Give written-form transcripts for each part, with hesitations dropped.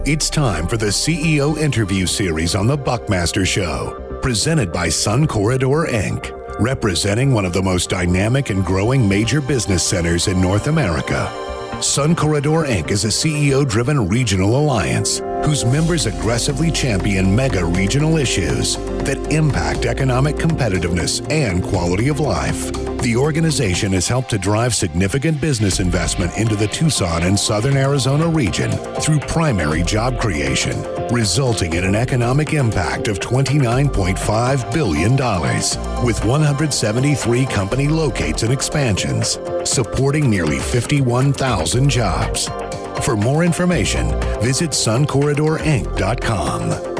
It's time for the CEO interview series on the Buckmaster Show, presented by Sun Corridor, Inc., representing one of the most dynamic and growing major business centers in North America. Sun Corridor, Inc. is a CEO-driven regional alliance whose members aggressively champion mega regional issues that impact economic competitiveness and quality of life. The organization has helped to drive significant business investment into the Tucson and Southern Arizona region through primary job creation, resulting in an economic impact of $29.5 billion, with 173 company locates and expansions, supporting nearly 51,000 jobs. For more information, visit suncorridorinc.com.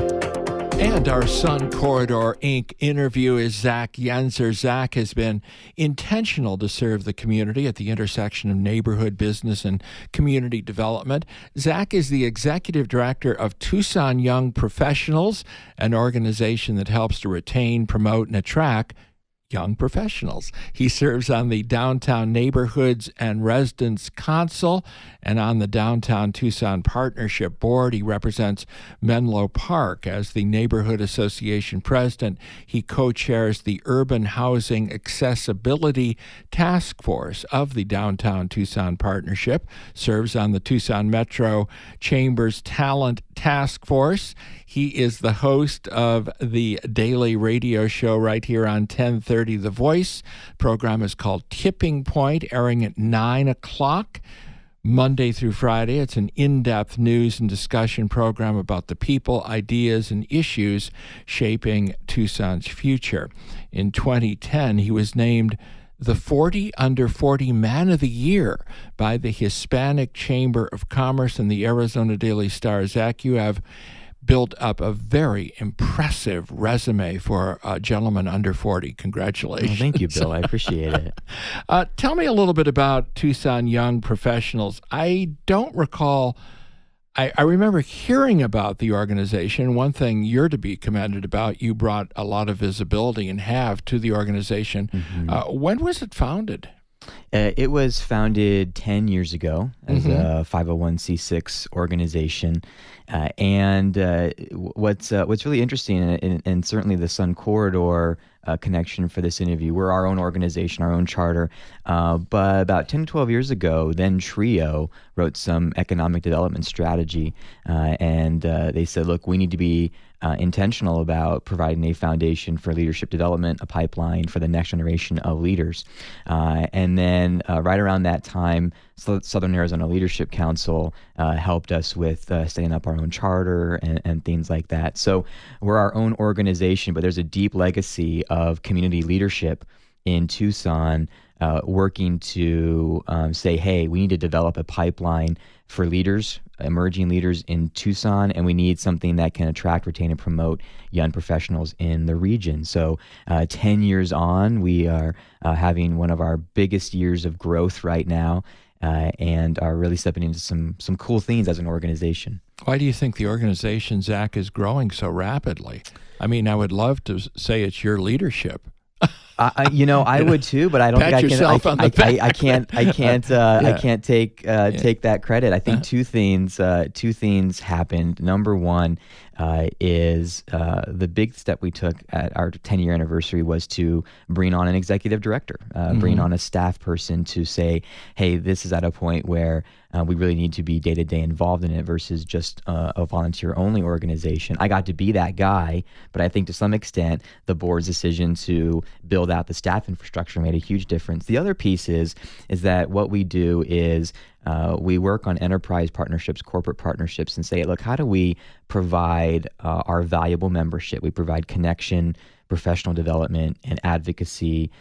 And our Sun Corridor, Inc. interview is Zach Yentzer. Zach has been intentional to serve the community at the intersection of neighborhood, business, and community development. Zach is the executive director of Tucson Young Professionals, an organization that helps to retain, promote, and attract young professionals. He serves on the Downtown Neighborhoods and Residents Council and on the Downtown Tucson Partnership Board. He represents Menlo Park as the Neighborhood Association president. He co-chairs the Urban Housing Accessibility Task Force of the Downtown Tucson Partnership, serves on the Tucson Metro Chamber's Talent Task Force. He is the host of the daily radio show right here on 1030 The Voice. Program is called Tipping Point, airing at 9 o'clock Monday through Friday. It's an in-depth news and discussion program about the people, ideas, and issues shaping Tucson's future. In 2010, he was named the 40 Under 40 Man of the Year by the Hispanic Chamber of Commerce and the Arizona Daily Star. Zach, you have built up a very impressive resume for a gentleman under 40. Congratulations. Well, thank you, Bill. I appreciate it. Tell me a little bit about Tucson Young Professionals. I don't recall, I remember hearing about the organization. One thing you're to be commended about, you brought a lot of visibility and have to the organization. Mm-hmm. When was it founded? It was founded 10 years ago as a 501c6 organization. What's really interesting, and certainly the Sun Corridor connection for this interview, we're our own organization, our own charter. But about 10 to 12 years ago, then Trio wrote some economic development strategy. They said, look, we need to be intentional about providing a foundation for leadership development, a pipeline for the next generation of leaders. And then right around that time, Southern Arizona Leadership Council helped us with setting up our own charter and things like that. So we're our own organization, but there's a deep legacy of community leadership in Tucson working to say, hey, we need to develop a pipeline for leaders, emerging leaders in Tucson, and we need something that can attract, retain, and promote young professionals in the region. So 10 years on, we are having one of our biggest years of growth right now, and are really stepping into some cool things as an organization. Why do you think the organization, Zach, is growing so rapidly? I mean, I would love to say it's your leadership. I would too, but I don't think I can. I can't take that credit. I think two things happened. Number one is the big step we took at our 10-year anniversary was to bring on an executive director, bring on a staff person to say, hey, this is at a point where we really need to be day-to-day involved in it versus just a volunteer-only organization. I got to be that guy, but I think to some extent the board's decision to build out the staff infrastructure made a huge difference. The other piece is that what we do is we work on enterprise partnerships, corporate partnerships, and say, look, how do we provide our valuable membership? We provide connection, professional development, and advocacy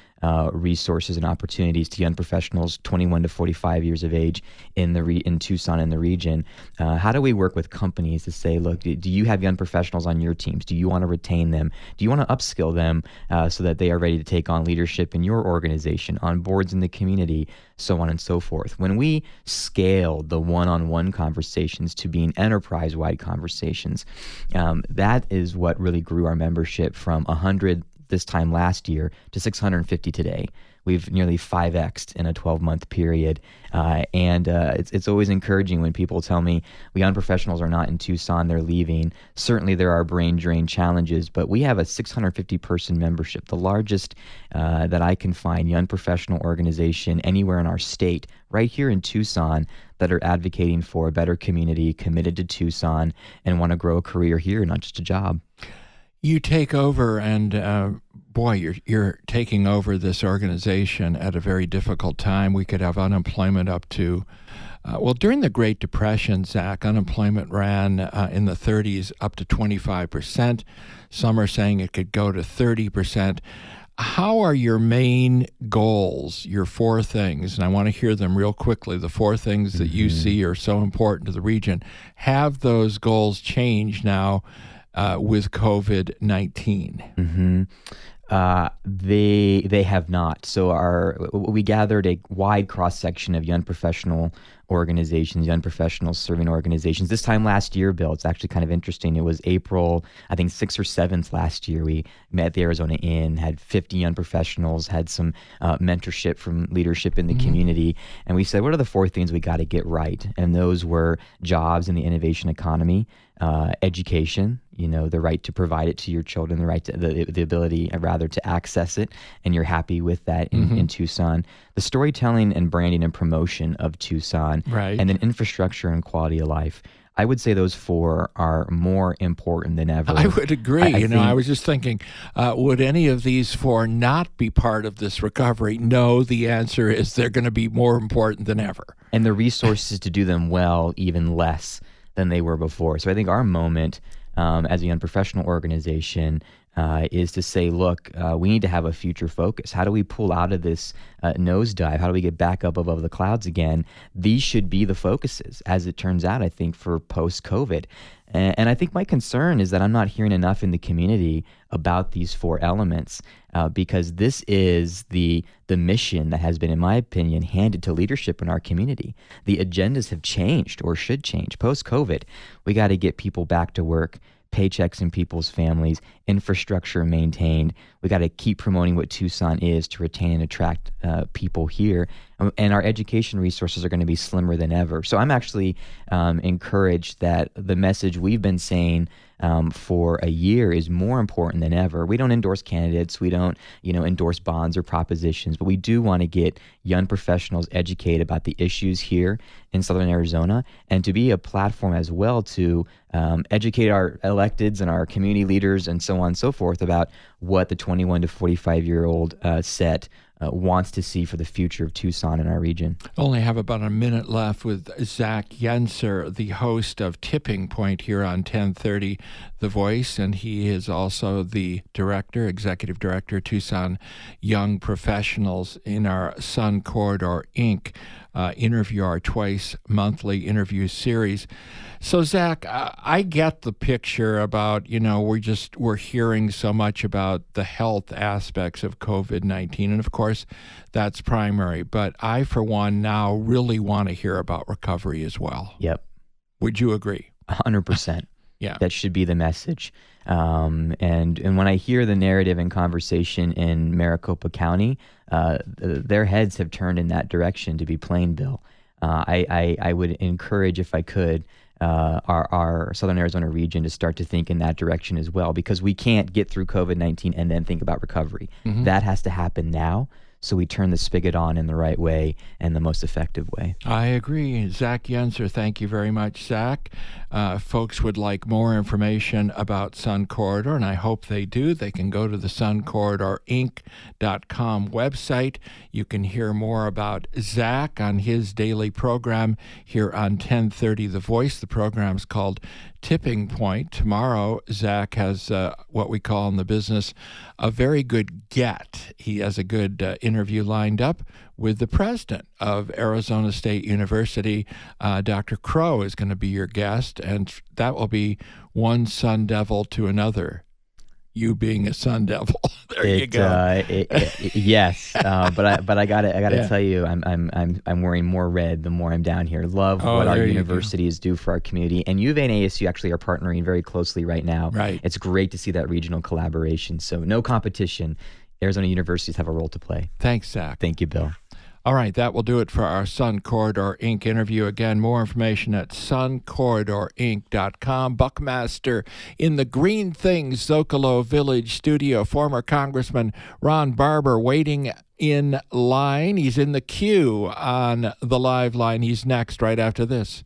resources and opportunities to young professionals 21 to 45 years of age in Tucson and the region. How do we work with companies to say, look, do you have young professionals on your teams? Do you want to retain them? Do you want to upskill them so that they are ready to take on leadership in your organization, on boards in the community, so on and so forth? When we scaled the one-on-one conversations to being enterprise-wide conversations, that is what really grew our membership from 100 this time last year to 650 today. we've nearly 5x'd in a 12-month period. And it's always encouraging when people tell me young professionals are not in Tucson, they're leaving. Certainly there are brain drain challenges, but we have a 650-person membership, the largest that I can find young professional organization anywhere in our state, right here in Tucson, that are advocating for a better community, committed to Tucson, and want to grow a career here, not just a job. You take over, and boy, you're taking over this organization at a very difficult time. We could have unemployment up to, during the Great Depression, Zach, unemployment ran in the 30s up to 25%. Some are saying it could go to 30%. How are your main goals, your four things, and I want to hear them real quickly, the four things that you see are so important to the region. Have those goals changed now with COVID-19? They have not. So we gathered a wide cross-section of young professional organizations, young professionals serving organizations. This time last year, Bill, it's actually kind of interesting. It was April, I think 6th or 7th last year. We met at the Arizona Inn, had 50 young professionals, had some mentorship from leadership in the community. And we said, what are the four things we got to get right? And those were jobs in the innovation economy, education, the right to provide it to your children, the right to the ability, rather, to access it, and you're happy with that in Tucson. The storytelling and branding and promotion of Tucson, right, and then infrastructure and quality of life. I would say those four are more important than ever. I would agree. I was just thinking, would any of these four not be part of this recovery? No, the answer is they're going to be more important than ever. And the resources to do them well, even less than they were before. So I think our moment as a young professional organization is to say, look, we need to have a future focus. How do we pull out of this nosedive? How do we get back up above the clouds again? These should be the focuses, as it turns out, I think, for post-COVID. And I think my concern is that I'm not hearing enough in the community about these four elements, because this is the mission that has been, in my opinion, handed to leadership in our community. The agendas have changed, or should change. Post-COVID, we got to get people back to work, paychecks in people's families, infrastructure maintained. We got to keep promoting what Tucson is to retain and attract people here. And our education resources are going to be slimmer than ever. So I'm actually encouraged that the message we've been saying for a year is more important than ever. We don't endorse candidates. We don't, endorse bonds or propositions, but we do want to get young professionals educated about the issues here in Southern Arizona, and to be a platform as well to educate our electeds and our community leaders and so on and so forth about what the 21 to 45-year-old set wants to see for the future of Tucson and our region. Only have about a minute left with Zach Yentzer, the host of Tipping Point here on 1030 The Voice, and he is also the executive director, Tucson Young Professionals in our Sun Corridor, Inc. Interview, our twice monthly interview series. So, Zach, I get the picture about, we're hearing so much about the health aspects of COVID-19, and of course, that's primary. But I, for one, now really want to hear about recovery as well. Yep. Would you agree? 100%. Yeah. That should be the message. And when I hear the narrative and conversation in Maricopa County, their heads have turned in that direction, to be plain, Bill. I would encourage, if I could, our Southern Arizona region to start to think in that direction as well, because we can't get through COVID-19 and then think about recovery. That has to happen now, so we turn the spigot on in the right way and the most effective way. I agree. Zach Yentzer, thank you very much, Zach. Folks would like more information about Sun Corridor, and I hope they do. They can go to the suncorridorinc.com website. You can hear more about Zach on his daily program here on 1030 The Voice. The program's called Tipping Point. Tomorrow, Zach has what we call in the business a very good get. He has a good interview lined up with the president of Arizona State University. Dr. Crow is going to be your guest, and that will be one Sun Devil to another. You being a Sun Devil, you go. Yes, but I gotta tell you, I'm wearing more red the more I'm down here. Love what our universities do for our community, and U of A and ASU actually are partnering very closely right now. Right, it's great to see that regional collaboration. So no competition. Arizona universities have a role to play. Thanks, Zach. Thank you, Bill. All right, that will do it for our Sun Corridor Inc. interview. Again, more information at suncorridorinc.com. Buckmaster in the Green Things Zocalo Village studio. Former Congressman Ron Barber waiting in line. He's in the queue on the live line. He's next right after this.